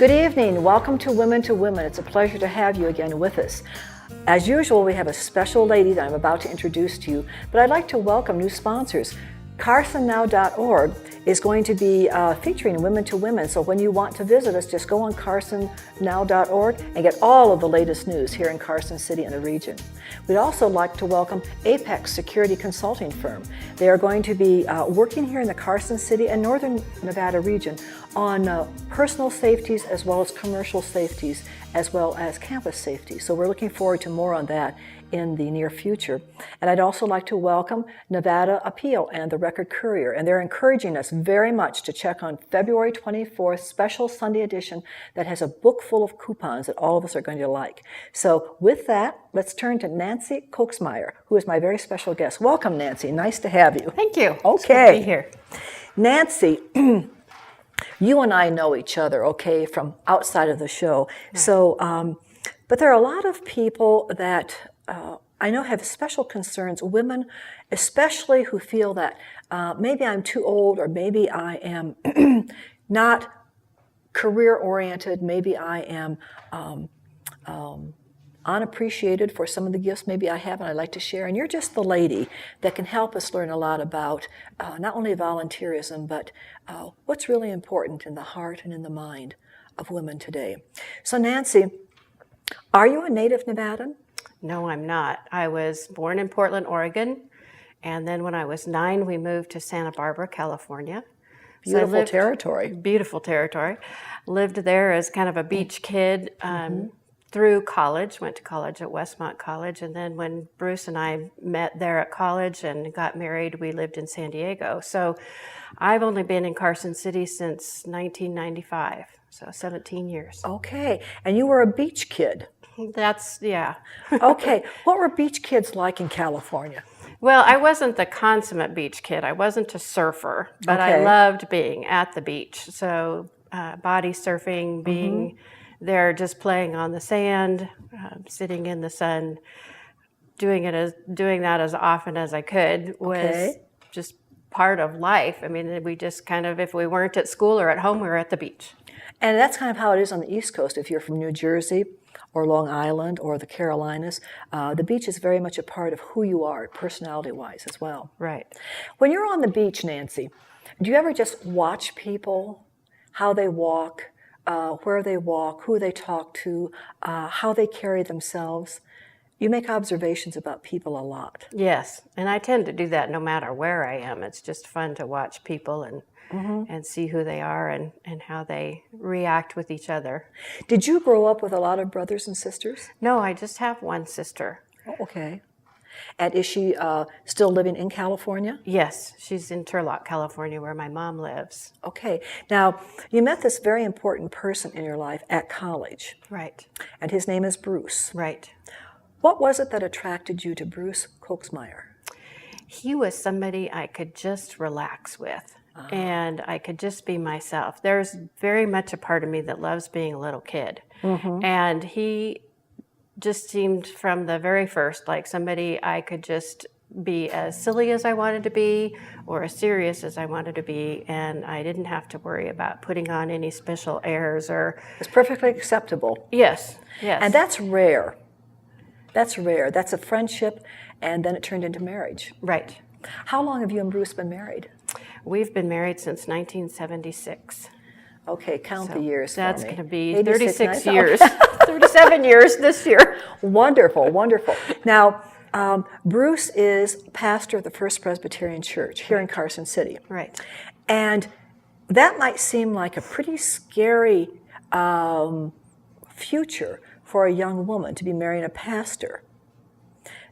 Good evening. Welcome to Women to Women. It's a pleasure to have you again with us. As usual, we have a special lady that I'm about to introduce to you, but I'd like to welcome new sponsors. CarsonNow.org is going to be featuring Women to Women, so when you want to visit us, just go on CarsonNow.org and get all of the latest news here in Carson City and the region. We'd also like to welcome Apex Security Consulting Firm. They are going to be working here in the Carson City and Northern Nevada region on personal safeties as well as commercial safeties as well as campus safety. So we're looking forward to more on that in the near future. And I'd also like to welcome Nevada Appeal and the Record Courier, and they're encouraging us very much to check on February 24th special Sunday edition that has a book full of coupons that all of us are going to like. So with that, let's turn to Nancy Kochsmeyer, who is my very special guest. Welcome, Nancy. Nice to have you. Thank you. Okay. It's good to be here. Nancy, you and I know each other, okay, from outside of the show. Right. So, but there are a lot of people that I know have special concerns, women especially, who feel that maybe I'm too old, or maybe I am not career-oriented, maybe I am unappreciated for some of the gifts maybe I have and I'd like to share. And you're just the lady that can help us learn a lot about not only volunteerism, but what's really important in the heart and in the mind of women today. So Nancy, are you a native Nevadan? No, I'm not. I was born in Portland, Oregon, and then when I was 9, we moved to Santa Barbara, California. Beautiful territory. Beautiful territory. Lived there as kind of a beach kid through college, went to college at Westmont College, and then when Bruce and I met there at college and got married, we lived in San Diego. So I've only been in Carson City since 1995, so 17 years. Okay, and you were a beach kid. Yeah. Okay, what were beach kids like in California? Well, I wasn't the consummate beach kid. I wasn't a surfer, but I loved being at the beach. So body surfing, being there just playing on the sand, sitting in the sun, doing that as often as I could was just part of life. I mean, we just kind of, if we weren't at school or at home, we were at the beach. And that's kind of how it is on the East Coast. If you're from New Jersey or Long Island or the Carolinas, the beach is very much a part of who you are, personality-wise as well. Right. When you're on the beach, Nancy, do you ever just watch people, how they walk, where they walk, who they talk to, how they carry themselves? You make observations about people a lot. Yes, and I tend to do that no matter where I am. It's just fun to watch people and see who they are and how they react with each other. Did you grow up with a lot of brothers and sisters? No, I just have one sister. Oh, okay. And is she still living in California? Yes, she's in Turlock, California, where my mom lives. Okay. Now, you met this very important person in your life at college. Right. And his name is Bruce. Right. What was it that attracted you to Bruce Kochsmeyer? He was somebody I could just relax with. And I could just be myself. There's very much a part of me that loves being a little kid. And he just seemed from the very first like somebody I could just be as silly as I wanted to be or as serious as I wanted to be, and I didn't have to worry about putting on any special airs or... It's perfectly acceptable. Yes, yes. And that's rare. That's rare. That's a friendship, and then it turned into marriage. Right. How long have you and Bruce been married? We've been married since 1976. Okay, count the years. That's going to be 36 years. 37 years this year. Wonderful, wonderful. Now, Bruce is pastor of the First Presbyterian Church here in Carson City. Right. And that might seem like a pretty scary future for a young woman to be marrying a pastor.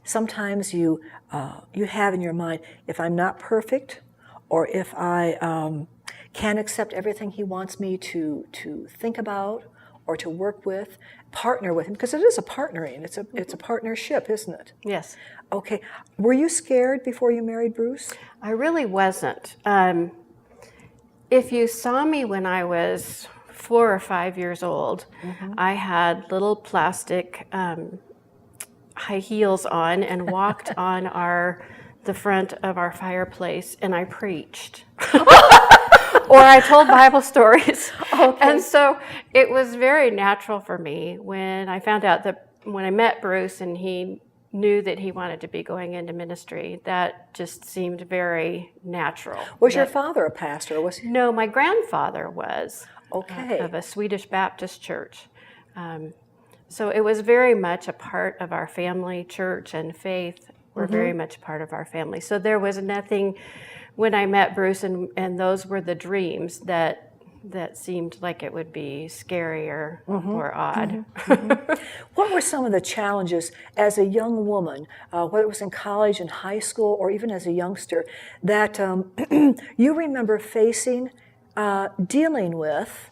Sometimes you have in your mind, if I'm not perfect, or if I can't accept everything he wants me to think about or to work with, partner with him, because it is a partnering. It's a partnership, isn't it? Yes. Okay. Were you scared before you married Bruce? I really wasn't. If you saw me when I was 4 or 5 years old, I had little plastic high heels on and walked on the front of our fireplace, and I preached. or I told Bible stories. Okay. And so it was very natural for me when I found out that when I met Bruce and he knew that he wanted to be going into ministry, that just seemed very natural. Was your father a pastor? Or was he? No, my grandfather was Okay. of a Swedish Baptist church. So it was very much a part of our family. Church and faith were very much part of our family. So there was nothing when I met Bruce, and those were the dreams that seemed like it would be scary or odd. What were some of the challenges as a young woman, whether it was in college, in high school, or even as a youngster, that you remember facing, dealing with,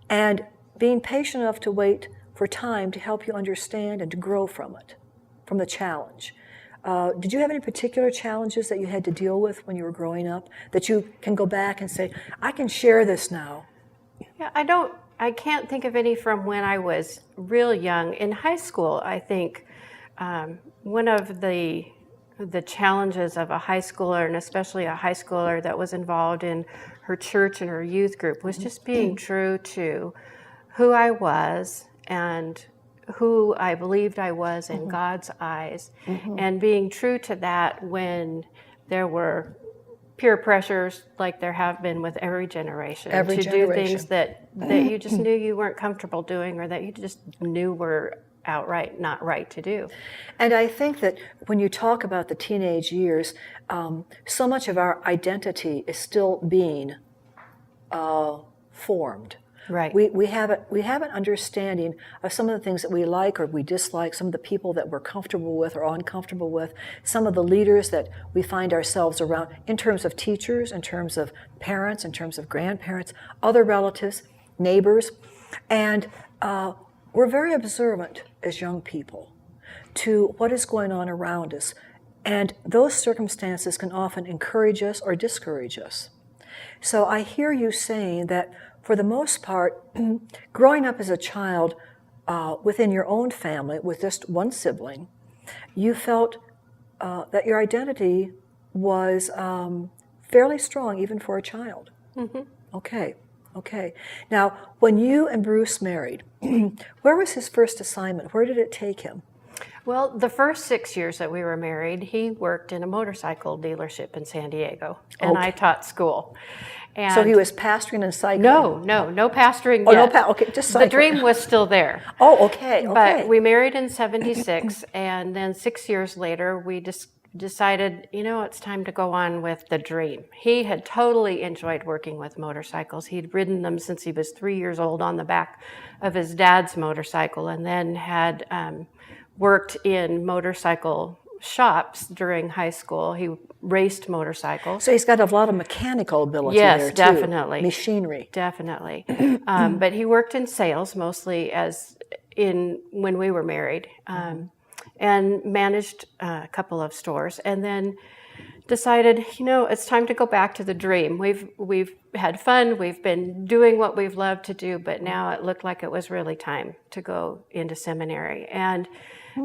and being patient enough to wait for time to help you understand and to grow from it, from the challenge? Did you have any particular challenges that you had to deal with when you were growing up that you can go back and say, I can share this now? Yeah, I can't think of any from when I was real young. In high school, I think one of the challenges of a high schooler, and especially a high schooler that was involved in her church and her youth group, was just being true to who I was and who I believed I was in God's eyes, and being true to that when there were peer pressures like there have been with every generation do things that you just knew you weren't comfortable doing, or that you just knew were outright not right to do. And I think that when you talk about the teenage years, so much of our identity is still being formed. Right. We have an understanding of some of the things that we like or we dislike, some of the people that we're comfortable with or uncomfortable with, some of the leaders that we find ourselves around in terms of teachers, in terms of parents, in terms of grandparents, other relatives, neighbors. And we're very observant as young people to what is going on around us. And those circumstances can often encourage us or discourage us. So I hear you saying that for the most part, growing up as a child within your own family with just one sibling, you felt that your identity was fairly strong even for a child. Okay. Now, when you and Bruce married, where was his first assignment? Where did it take him? Well, the first 6 years that we were married, he worked in a motorcycle dealership in San Diego, and I taught school. And so he was pastoring and cycling? No pastoring yet. No, okay, just cycling. The dream was still there. Okay. But we married in 76, and then 6 years later, we decided, it's time to go on with the dream. He had totally enjoyed working with motorcycles. He'd ridden them since he was 3 years old on the back of his dad's motorcycle, and then had worked in motorcycle shops during high school. He raced motorcycles. So he's got a lot of mechanical ability there too. Yes, definitely. Machinery. Definitely. But he worked in sales mostly when we were married, and managed a couple of stores, and then decided, it's time to go back to the dream. We've had fun. We've been doing what we've loved to do, but now it looked like it was really time to go into seminary. And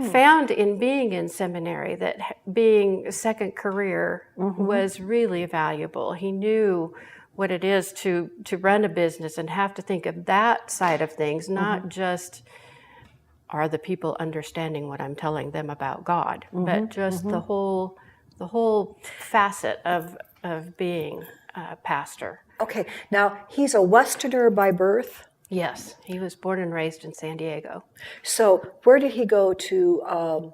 found in being in seminary that being a second career was really valuable. He knew what it is to run a business and have to think of that side of things, not just are the people understanding what I'm telling them about God, but just the whole facet of being a pastor. Okay, now he's a Westerner by birth? Yes, he was born and raised in San Diego. So where did he go to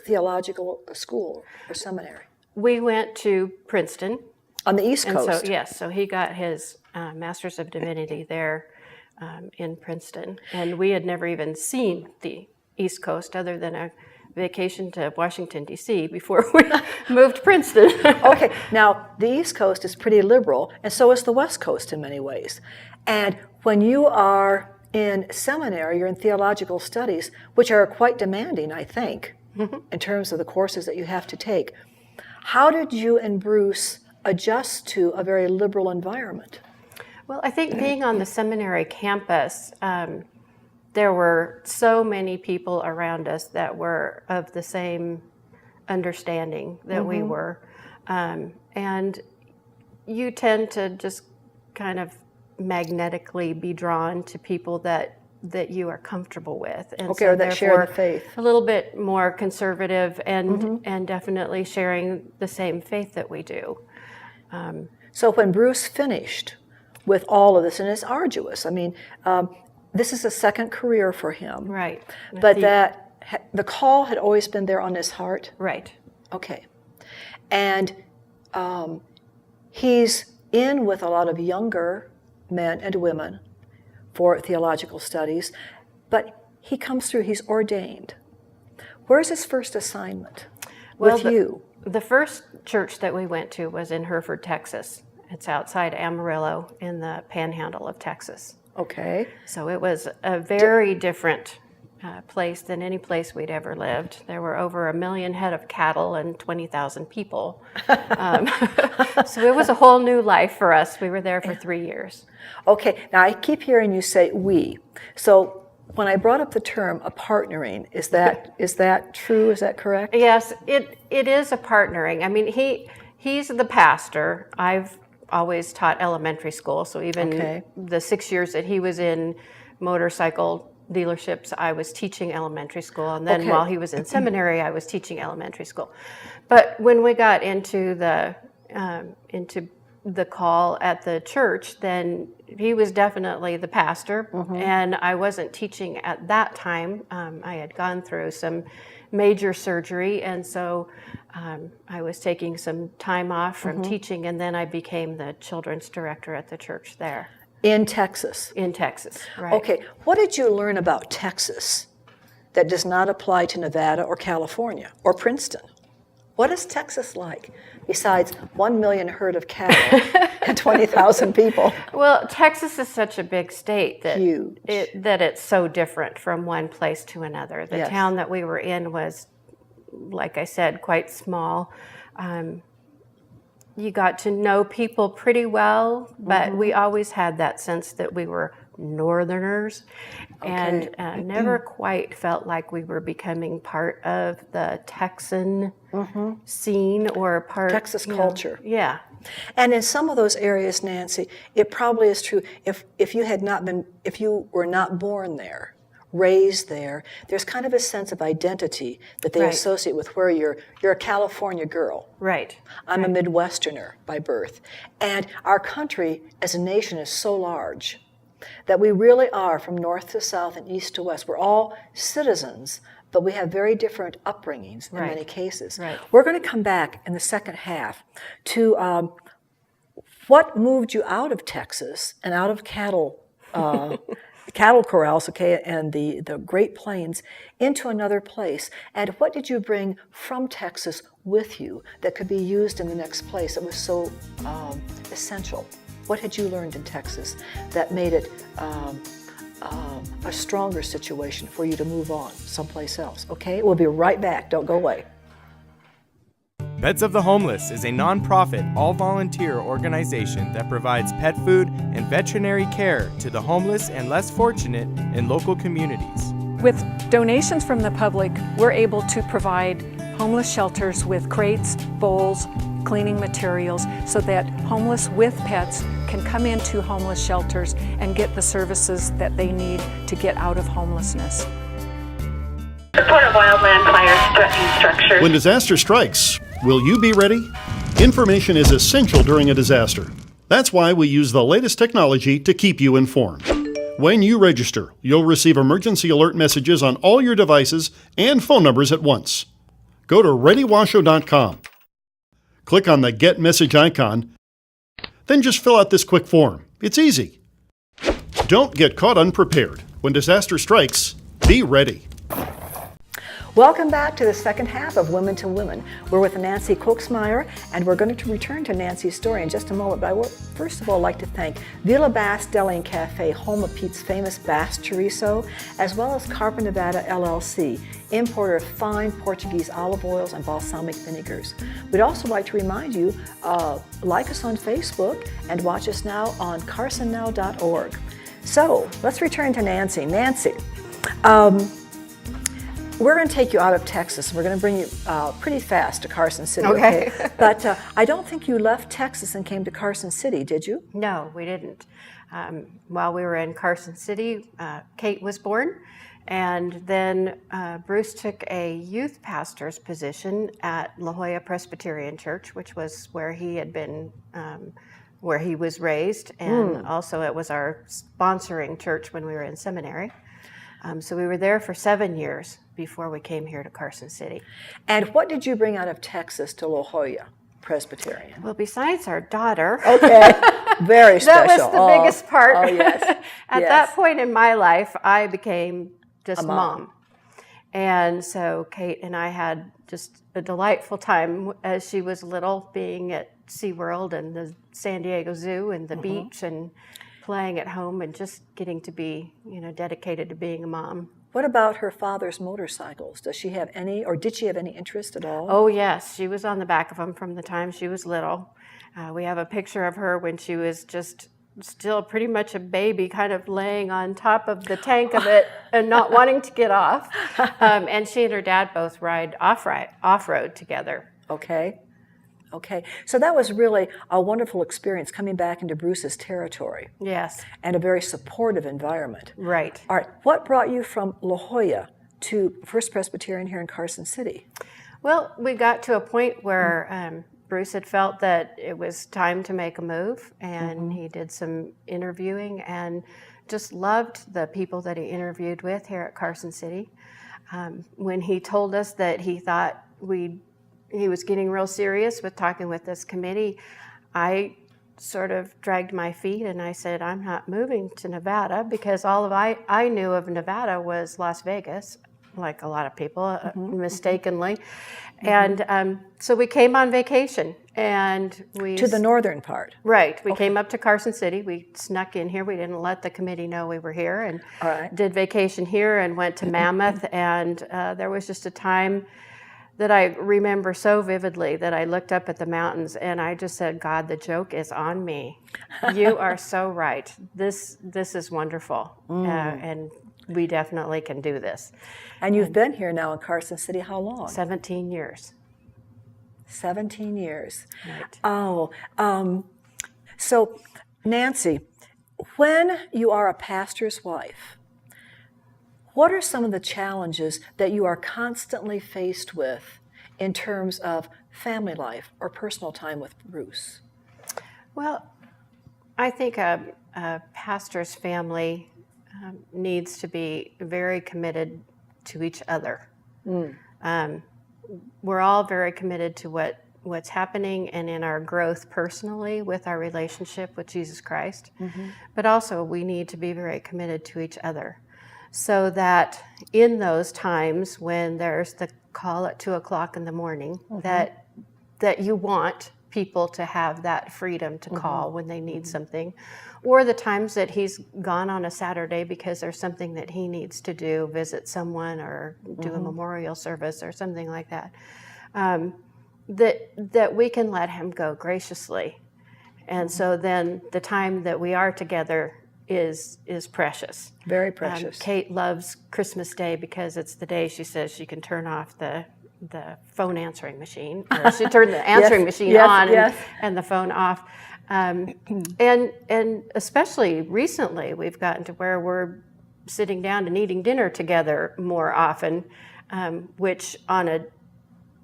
theological school or seminary? We went to Princeton. On the East Coast? So he got his Master's of Divinity there in Princeton. And we had never even seen the East Coast other than a vacation to Washington, D.C. before we moved to Princeton. Okay, now the East Coast is pretty liberal, and so is the West Coast in many ways. And when you are in seminary, you're in theological studies, which are quite demanding, I think, in terms of the courses that you have to take. How did you and Bruce adjust to a very liberal environment? Well, I think being on the seminary campus, there were so many people around us that were of the same understanding that we were. And you tend to just kind of magnetically be drawn to people that you are comfortable with, and okay, or that share the faith. A little bit more conservative, and definitely sharing the same faith that we do. So when Bruce finished with all of this, and it's arduous. I mean, this is a second career for him, Right? But the call had always been there on his heart. Right. Okay, and he's in with a lot of younger men and women for theological studies, but he comes through, he's ordained. Where's his first assignment with you? The first church that we went to was in Hereford, Texas. It's outside Amarillo in the panhandle of Texas. Okay. So it was a very different place than any place we'd ever lived. There were over 1 million head of cattle and 20,000 people. So it was a whole new life for us. We were there for 3 years. Okay, now I keep hearing you say we. So when I brought up the term a partnering, is that true? Is that correct? Yes, it is a partnering. I mean, he's the pastor. I've always taught elementary school, so even the 6 years that he was in motorcycle dealerships, I was teaching elementary school, and then while he was in seminary, I was teaching elementary school. But when we got into the call at the church, then he was definitely the pastor, and I wasn't teaching at that time. I had gone through some major surgery, and so I was taking some time off from teaching, and then I became the children's director at the church there. In Texas? In Texas, right. Okay, what did you learn about Texas that does not apply to Nevada or California or Princeton? What is Texas like besides 1 million herd of cattle and 20,000 people? Well, Texas is such a big state that Huge. that it's so different from one place to another. The town that we were in was, like I said, quite small. You got to know people pretty well, but we always had that sense that we were Northerners, and never quite felt like we were becoming part of the Texan scene or part Texas culture. Yeah. And in some of those areas, Nancy, it probably is true. If you were not born there, raised there, there's kind of a sense of identity that they associate with where you're a California girl. Right. I'm a Midwesterner by birth. And our country as a nation is so large that we really are from north to south and east to west. We're all citizens, but we have very different upbringings in many cases. Right. We're going to come back in the second half to what moved you out of Texas and out of cattle corrals, and the Great Plains into another place. And what did you bring from Texas with you that could be used in the next place that was so essential? What had you learned in Texas that made it a stronger situation for you to move on someplace else? Okay, we'll be right back. Don't go away. Pets of the Homeless is a nonprofit, all-volunteer organization that provides pet food and veterinary care to the homeless and less fortunate in local communities. With donations from the public, we're able to provide homeless shelters with crates, bowls, cleaning materials, so that homeless with pets can come into homeless shelters and get the services that they need to get out of homelessness. Report of wildland fires threatening structures. When disaster strikes, will you be ready? Information is essential during a disaster. That's why we use the latest technology to keep you informed. When you register, you'll receive emergency alert messages on all your devices and phone numbers at once. Go to ReadyWashoe.com. Click on the Get Message icon, then just fill out this quick form. It's easy. Don't get caught unprepared. When disaster strikes, be ready. Welcome back to the second half of Women to Women. We're with Nancy Kochsmeyer, and we're going to return to Nancy's story in just a moment. But I would first of all like to thank Villa Bass Deli and Cafe, home of Pete's famous Bass Chorizo, as well as Carpenter Nevada LLC, importer of fine Portuguese olive oils and balsamic vinegars. We'd also like to remind you, like us on Facebook and watch us now on carsonnow.org. So let's return to Nancy. Nancy, we're going to take you out of Texas. We're going to bring you pretty fast to Carson City. Okay. But I don't think you left Texas and came to Carson City, did you? No, we didn't. While we were in Carson City, Kate was born, and then Bruce took a youth pastor's position at La Jolla Presbyterian Church, which was where he had been, where he was raised, and also it was our sponsoring church when we were in seminary. So we were there for 7 years before we came here to Carson City. And what did you bring out of Texas to La Jolla Presbyterian? Well, besides our daughter, Okay, very that special. was the biggest part. Oh, yes. At Yes. that point in my life, I became just A mom. mom. And so Kate and I had just a delightful time as she was little, being at SeaWorld and the San Diego Zoo and the beach and playing at home and just getting to be, dedicated to being a mom. What about her father's motorcycles? Does she have any, or did she have any interest at all? Oh, yes. She was on the back of them from the time she was little. We have a picture of her when she was just still pretty much a baby, kind of laying on top of the tank of it and not wanting to get off. And she and her dad both ride off-road together. Okay. So that was really a wonderful experience coming back into Bruce's territory. Yes. And a very supportive environment. Right. All right. What brought you from La Jolla to First Presbyterian here in Carson City? Well, we got to a point where Bruce had felt that it was time to make a move, and he did some interviewing and just loved the people that he interviewed with here at Carson City. When he told us that he thought he was getting real serious with talking with this committee, I sort of dragged my feet and I said, I'm not moving to Nevada, because all of I knew of Nevada was Las Vegas, like a lot of people, mistakenly. And so we came on vacation, and we... To the northern part. Right. We came up to Carson City. We snuck in here. We didn't let the committee know we were here, and All right. did vacation here and went to Mammoth. And there was just a time that I remember so vividly that I looked up at the mountains and I just said, God, the joke is on me. You are so right. This is wonderful. And we definitely can do this. And you've been here now in Carson City how long? 17 years. 17 years. Right. Oh, so Nancy, when you are a pastor's wife, what are some of the challenges that you are constantly faced with in terms of family life or personal time with Bruce? Well, I think a pastor's family needs to be very committed to each other. We're all very committed to what's happening and in our growth personally with our relationship with Jesus Christ, but also we need to be very committed to each other, so that in those times when there's the call at 2:00 in the morning, that you want people to have that freedom to call when they need something, or the times that he's gone on a Saturday because there's something that he needs to do, visit someone or do a memorial service or something like that, that we can let him go graciously. And so then the time that we are together is precious. Very precious. Kate loves Christmas Day because it's the day she says she can turn off the phone answering machine. Or she turned the answering machine on and the phone off. And especially recently, we've gotten to where we're sitting down and eating dinner together more often, which on a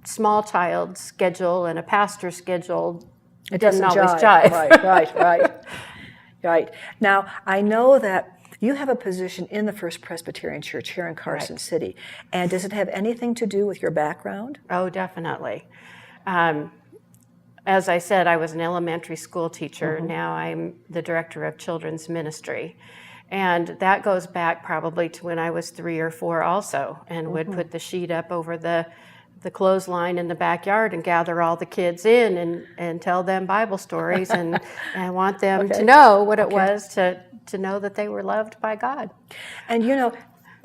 small child schedule and a pastor schedule, It doesn't doesn't always jive. Right. Now, I know that you have a position in the First Presbyterian Church here in Carson City. And does it have anything to do with your background? Oh, definitely. As I said, I was an elementary school teacher. Now I'm the director of children's ministry. And that goes back probably to when I was 3 or 4 also, and would put the sheet up over the clothesline in the backyard and gather all the kids in and tell them Bible stories and want them to know what it was to know that they were loved by God. And you know,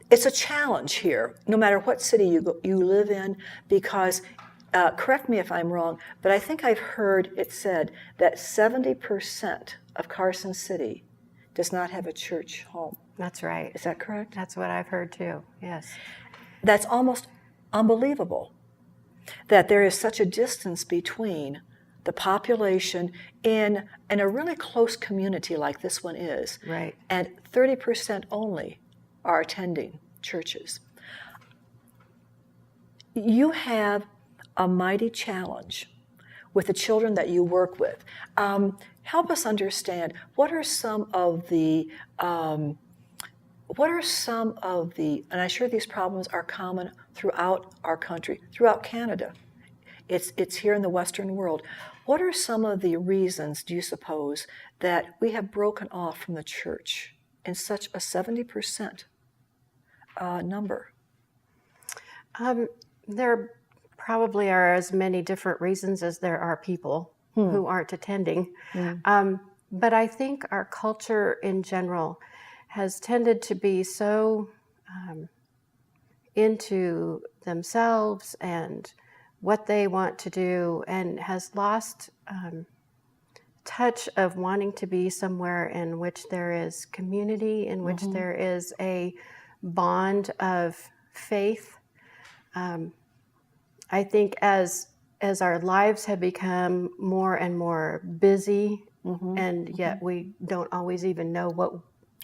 it's a challenge here, no matter what city you live in, because, correct me if I'm wrong, but I think I've heard it said that 70% of Carson City does not have a church home. That's right. Is that correct? That's what I've heard too, yes. That's almost unbelievable, that there is such a distance between the population in a really close community like this one is, Right. and 30% only are attending churches. You have a mighty challenge with the children that you work with. Help us understand, what are some of the, and I'm sure these problems are common throughout our country, throughout Canada. It's here in the Western world. What are some of the reasons, do you suppose, that we have broken off from the church in such a 70% number? There probably are as many different reasons as there are people who aren't attending. But I think our culture in general has tended to be so into themselves and what they want to do, and has lost touch of wanting to be somewhere in which there is community, in which there is a bond of faith. I think as our lives have become more and more busy, and yet we don't always even know what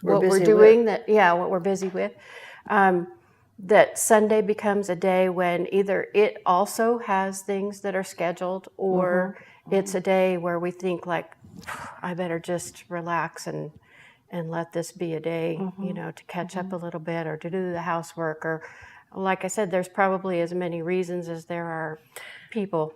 we're doing, what we're busy with, that Sunday becomes a day when either it also has things that are scheduled, or it's a day where we think like, I better just relax and let this be a day, to catch up a little bit, or to do the housework, or like I said, there's probably as many reasons as there are people.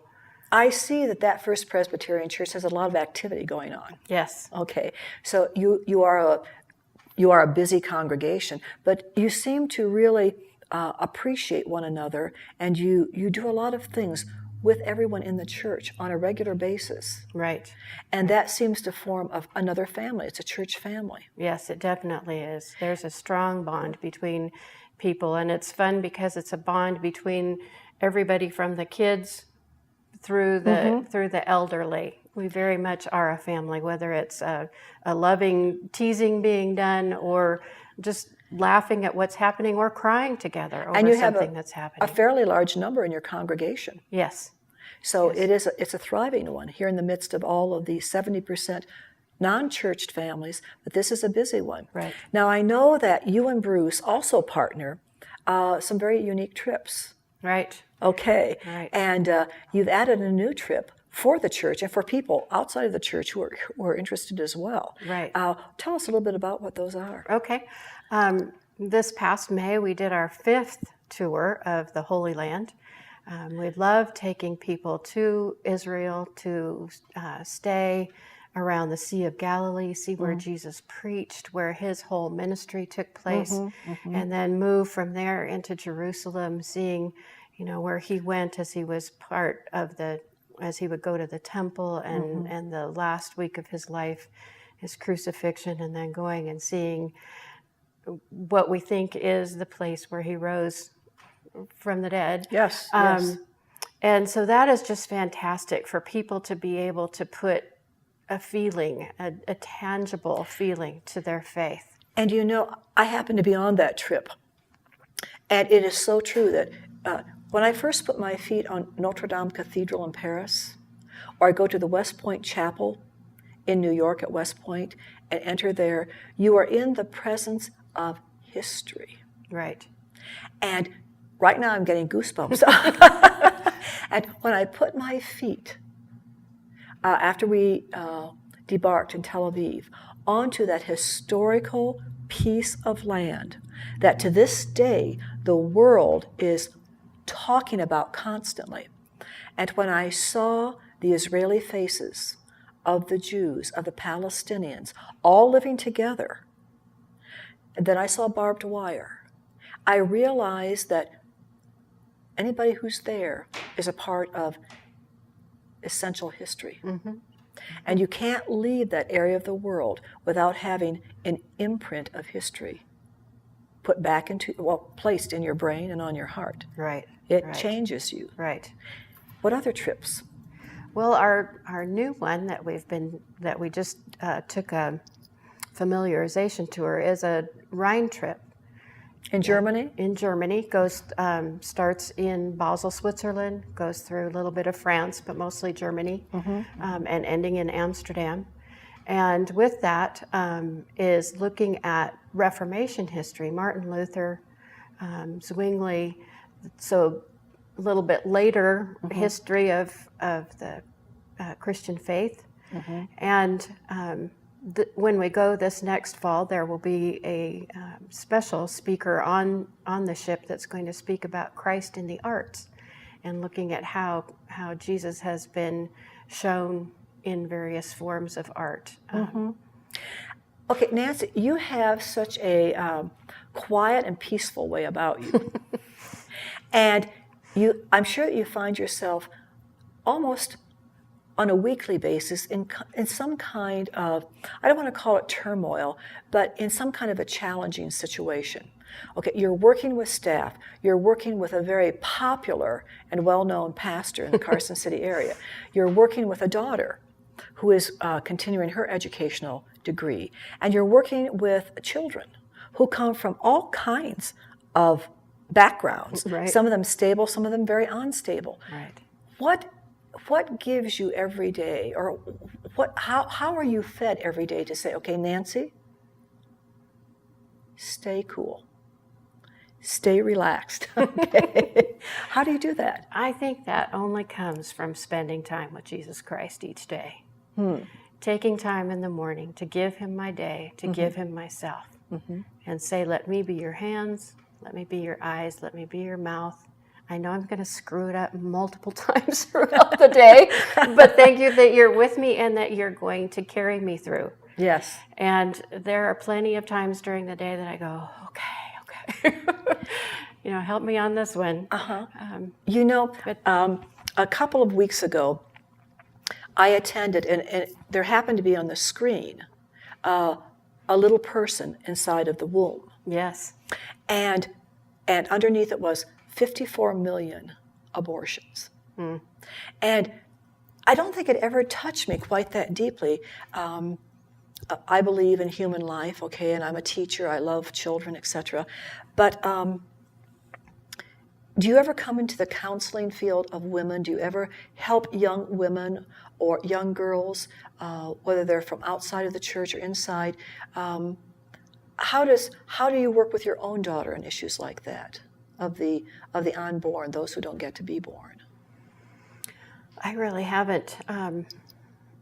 I see that First Presbyterian Church has a lot of activity going on. Yes. Okay, so you are a busy congregation, but you seem to really appreciate one another, and you do a lot of things with everyone in the church on a regular basis. Right. And that seems to form another family. It's a church family. Yes, it definitely is. There's a strong bond between people, and it's fun because it's a bond between everybody from the kids through the elderly. We very much are a family, whether it's a loving teasing being done, or just laughing at what's happening, or crying together over something that's happening. A fairly large number in your congregation. Yes. So it's a thriving one here in the midst of all of the 70% non-churched families, but this is a busy one. Right. Now, I know that you and Bruce also partner some very unique trips. Right. Okay. Right. And you've added a new trip for the church and for people outside of the church who are interested as well. Right. Tell us a little bit about what those are. Okay. This past May, we did our 5th tour of the Holy Land. We love taking people to Israel to stay around the Sea of Galilee, see where Jesus preached, where his whole ministry took place, and then move from there into Jerusalem, seeing, where he went as he was part of as he would go to the temple, and the last week of his life, his crucifixion, and then going and seeing what we think is the place where he rose from the dead. Yes, yes. And so that is just fantastic for people to be able to put a feeling, a tangible feeling to their faith. And I happened to be on that trip. And it is so true that when I first put my feet on Notre Dame Cathedral in Paris, or I go to the West Point Chapel in New York at West Point and enter there, you are in the presence of history. Right. And right now I'm getting goosebumps. And when I put my feet, after we debarked in Tel Aviv, onto that historical piece of land that to this day the world is talking about constantly, and when I saw the Israeli faces of the Jews, of the Palestinians, all living together, and then I saw barbed wire, I realized that anybody who's there is a part of essential history. And you can't leave that area of the world without having an imprint of history placed in your brain and on your heart. Right. It changes you. Right. What other trips? Well, our new one that we just took a familiarization tour is a Rhine trip. In Germany? In Germany, starts in Basel, Switzerland, goes through a little bit of France, but mostly Germany, and ending in Amsterdam. And with that is looking at Reformation history, Martin Luther, Zwingli, so a little bit later history of the Christian faith. And when we go this next fall, there will be a special speaker on the ship that's going to speak about Christ in the arts and looking at how Jesus has been shown in various forms of art. Okay, Nancy, you have such a quiet and peaceful way about you. And I'm sure that you find yourself almost on a weekly basis in some kind of, I don't want to call it turmoil, but in some kind of a challenging situation. Okay, you're working with staff, you're working with a very popular and well-known pastor in the Carson City area, you're working with a daughter who is continuing her educational degree, and you're working with children who come from all kinds of backgrounds, Right. Some of them stable, some of them very unstable. Right. What gives you every day, or how are you fed every day to say, okay, Nancy, stay cool, stay relaxed? Okay. How do you do that? I think that only comes from spending time with Jesus Christ each day. Taking time in the morning to give him my day, to give him myself, and say, let me be your hands, let me be your eyes, let me be your mouth. I know I'm going to screw it up multiple times throughout the day, but thank you that you're with me and that you're going to carry me through. Yes. And there are plenty of times during the day that I go, okay. Help me on this one. A couple of weeks ago, I attended, and there happened to be on the screen a little person inside of the womb. Yes. And underneath it was 54 million abortions. And I don't think it ever touched me quite that deeply. I believe in human life, okay, and I'm a teacher, I love children, etc. But do you ever come into the counseling field of women? Do you ever help young women or young girls, whether they're from outside of the church or inside? How do you work with your own daughter on issues like that, of the unborn, those who don't get to be born? I really haven't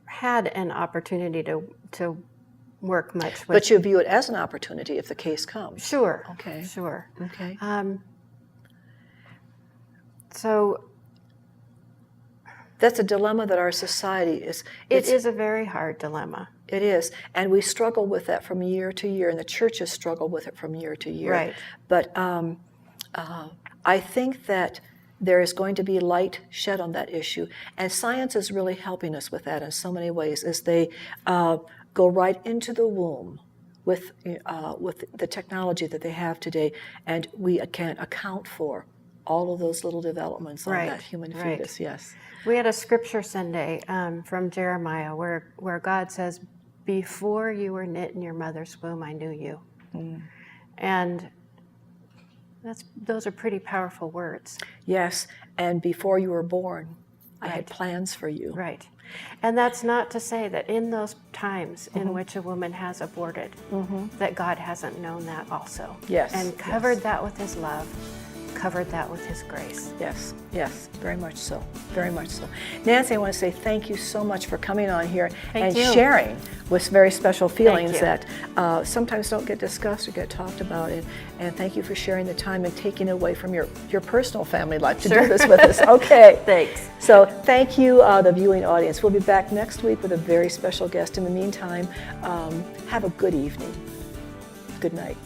had an opportunity to work much with. But you view it as an opportunity if the case comes. Sure. Okay. Sure. Okay. So that's a dilemma that our society is. It is a very hard dilemma. It is, and we struggle with that from year to year, and the churches struggle with it from year to year. Right. But I think that there is going to be light shed on that issue, and science is really helping us with that in so many ways, as they go right into the womb with the technology that they have today, and we can account for all of those little developments on that human fetus. Yes. We had a scripture Sunday from Jeremiah where God says, "Before you were knit in your mother's womb, I knew you," and those are pretty powerful words. Yes, and before you were born, I had plans for you. Right. And that's not to say that in those times in which a woman has aborted, that God hasn't known that also. Yes. And covered that with his love, covered that with his grace. Yes, yes, very much so, very much so. Nancy, I want to say thank you so much for coming on here and sharing with very special feelings that sometimes don't get discussed or get talked about. And thank you for sharing the time and taking away from your personal family life to do this with us. Okay. Thanks. So thank you, the viewing audience. We'll be back next week with a very special guest. In the meantime, have a good evening. Good night.